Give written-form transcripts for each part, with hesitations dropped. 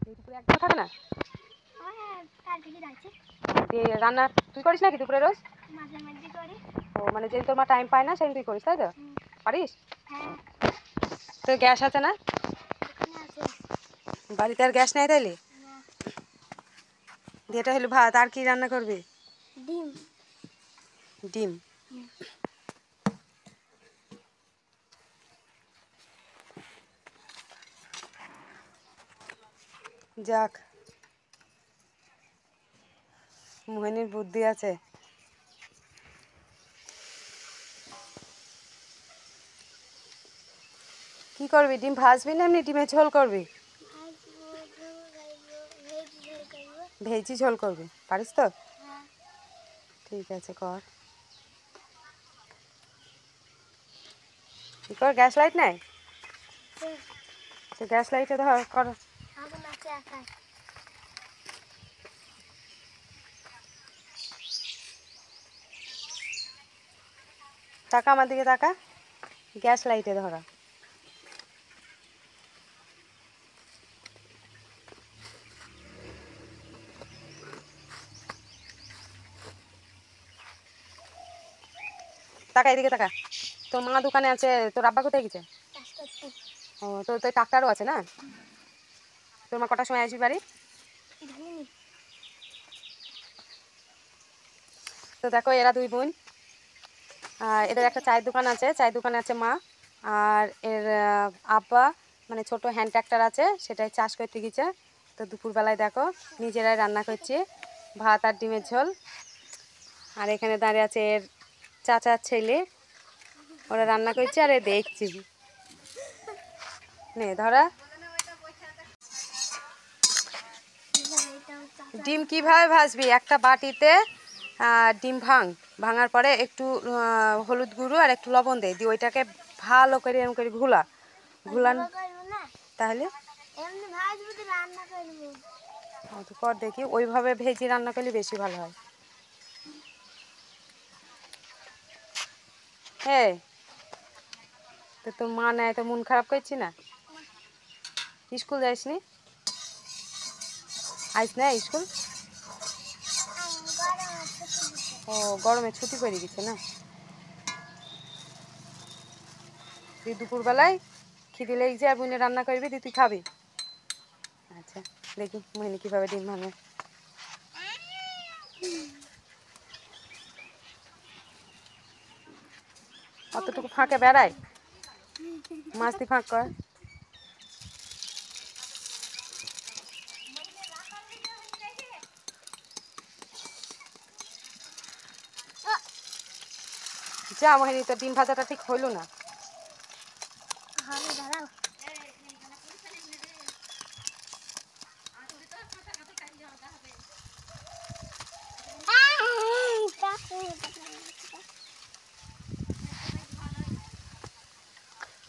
দুপুরে একদম থাকে না। রান্না তুই করিস নাকি দুপুরে রোজ? ও মানে যেদিন তোর মা টাইম পায় না সেদিন তুই করিস, তাই তো? পারিস? তোর গ্যাস আছে না বাড়িতে? আর গ্যাস নেই তাইলে? এটা হলো ভাত। আর কি রান্না করবি? ডিম। ডিম। যাক, মোহিনীর বুদ্ধি আছে। কি করবি? ডিম ভাজবি না এমনি ডিমের ঝোল করবি? ভেজি ঝোল করবি, পারিস তো? ঠিক আছে, কর। কি কর, গ্যাস লাইট নাই? গ্যাস লাইটে ধর, কর। টাকা আমার দিকে টাকা, গ্যাস লাইটে ধরা। টাকা এদিকে টাকা। তোর মা দোকানে আছে, তোর আব্বা কোথায় গেছে? ও, তোর তো ট্রাক্টারও আছে না? তোর মা কটার সময় আসবি বাড়ি? তো দেখো, এরা দুই বোন, এদের একটা চায়ের দোকান আছে, চায়ের দোকানে আছে মা, আর এর আব্বা মানে ছোট হ্যান্ড ট্র্যাক্টর আছে, সেটাই চাষ করতে গেছে। তো দুপুরবেলায় দেখো নিজেরাই রান্না করছি, ভাত আর ডিমের ঝোল। আর এখানে দাঁড়িয়ে আছে এর চাচার ছেলে, ওরা রান্না করছে আর এ দেখছি। নে ধরা। ডিম কীভাবে ভাজবি? একটা বাটিতে ডিম ভাঙার পরে একটু হলুদ গুঁড়ো আর একটু লবণ দে, দিয়ে ওইটাকে ভালো করে এরকম করে ঘুলান। তাহলে কর দেখি, ওইভাবে ভেজে রান্না করলে বেশি ভালো হয়। হ্যাঁ, তো তোর মা নেয় তো মন খারাপ করছি না? স্কুল যাইসনি? আইস না স্কুল? ও, গরমে ছুটি করে গেছে না? তুই দুপুরবেলায় খিদে লেগেছে আর বুনে রান্না করবি, তুই খাবি? আচ্ছা, দেখি মোহিনী কীভাবে ডিম ভাঙে। অতটুকু ফাঁকে বেড়ায়, মাছটি ফাঁক কর। যা মোহিনী, তো ডিম ভাজাটা ঠিক হইল না।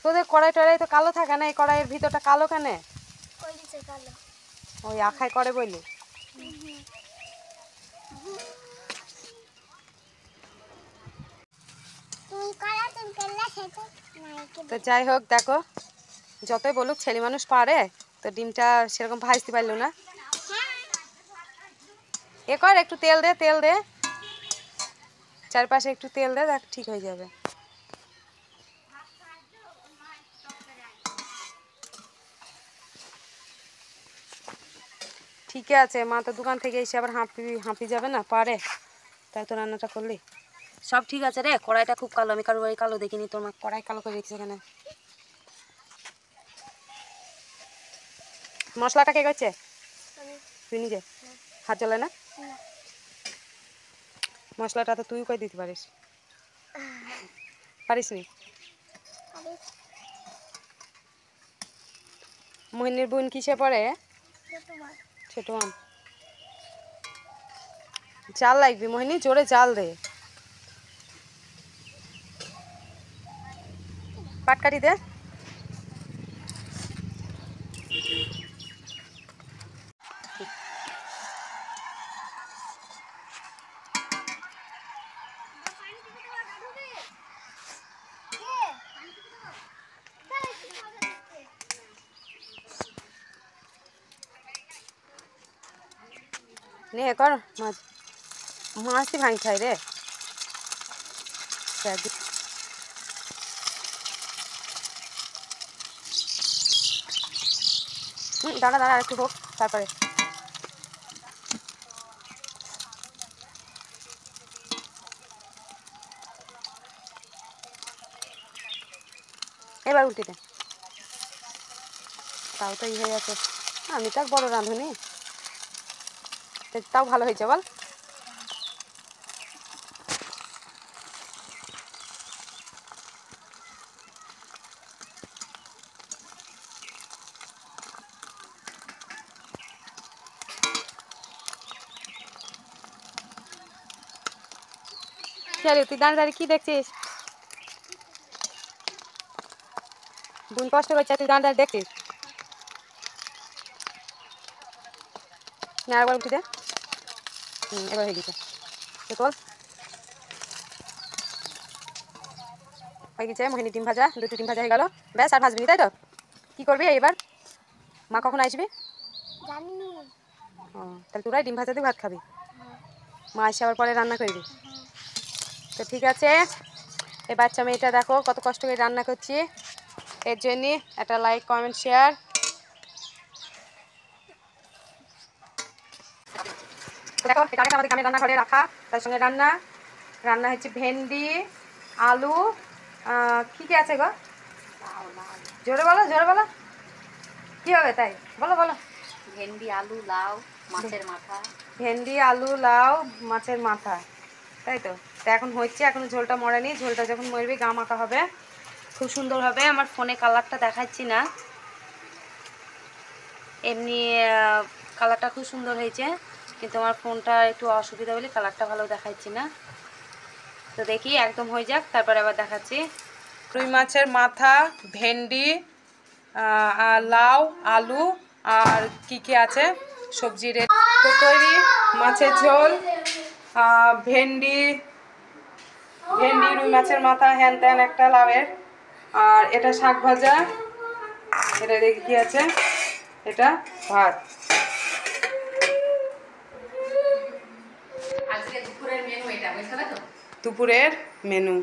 তোদের কড়াই টড়াই তো কালো থাকে না, এই কড়াইয়ের ভিতরটা কালো কেন? ওই আখায় করে বইলে। তো যাই হোক, দেখো যতই বলুক ছেলে মানুষ পারে, তো ডিমটা সেরকম ভাজতে পারলো না। এ কর, একটু তেল দে, তেল দে, চারপাশে একটু তেল দে, দেখ ঠিক হয়ে যাবে। ঠিক আছে, মা তো দোকান থেকে এসে আবার হাঁপি যাবে না, পারে, তাই তো রান্নাটা করলি। সব ঠিক আছে রে, কড়াইটা খুব কালো, আমি কারো বাড়ি কালো দেখিনি, তোর মা কড়াই কালো করে রেখেছে এখানে। মশলাটা কে করছে? তুই নিজে? হাত জ্বলে না? মশলাটা তো তুই করে দিতে পারিস, পারিস নি? মোহিনীর বোন কিসে পড়ে? ছোট আম। জাল লাগবে মোহিনী, জোরে জাল দে। পাটকাঠি দে। নে কর মাছ মাছই ভাঙি খাই রে। দাঁড়া দাঁড়া একটু হোক তারপরে। এবার উল্টে দে। তাও তো হয়ে গেছে। আমি তো বড় রাঁধুনি, তাও ভালো হয়েছে বল। তুই দাঁড়িয়ে দাঁড়িয়ে কি দেখছিস? বোন কষ্ট করছে, তুই দাঁড়িয়ে দাঁড়িয়ে দেখছিস না? আরেকবার উঠে দে। এবার হয়ে গেছে তোর হয়ে গেছে। মোহিনী ডিম ভাজা, দুটো ডিম ভাজা হয়ে গেল, ব্যাস আর ভাজবি তাই তো? কি করবি এবার? মা কখন আসবি? ও তাহলে তোরাই ডিম ভাজা দিয়ে ভাত খাবি? মা এসে আবার পরে রান্না করবি? তো ঠিক আছে। এই বাচ্চা মেয়েটা দেখো কত কষ্ট করে রান্না করছি, এর জন্যে একটা লাইক কমেন্ট শেয়ার। দেখো এটা আমাদের গ্রামের রান্নাঘরে রাখা, তার সঙ্গে রান্না হচ্ছে ভেন্ডি, আলু, কী কী আছে গো? জোরে বলো জোরে বলো, কী হবে তাই বলো বলো। ভেন্ডি, আলু, লাউ, মাছের মাথা। ভেন্ডি, আলু, লাউ, মাছের মাথা, তাই তো? তা এখন হচ্ছে, এখনো ঝোলটা মরেনি, ঝোলটা যখন মরবে গা মাখা হবে, খুব সুন্দর হবে। আমার ফোনে কালারটা দেখাচ্ছি না, এমনি কালারটা খুব সুন্দর হয়েছে, কিন্তু আমার ফোনটা একটু অসুবিধা বলে কালারটা ভালো দেখাচ্ছি না। তো দেখি একদম হয়ে যাক, তারপরে আবার দেখাচ্ছি। রুই মাছের মাথা, ভেন্ডি, লাউ, আলু আর কি কি আছে সবজি তো তৈরি। মাছের ঝোল, ভেন্ডি ভেন্ডি রুই মাছের মাথা, হ্যান ত্যান একটা লাউয়ের, আর এটা শাক ভাজা, এটা দেখি কি আছে, এটা ভাত। আজকে দুপুরের মেনু এটা, বুঝতে পারছো? দুপুরের মেনু।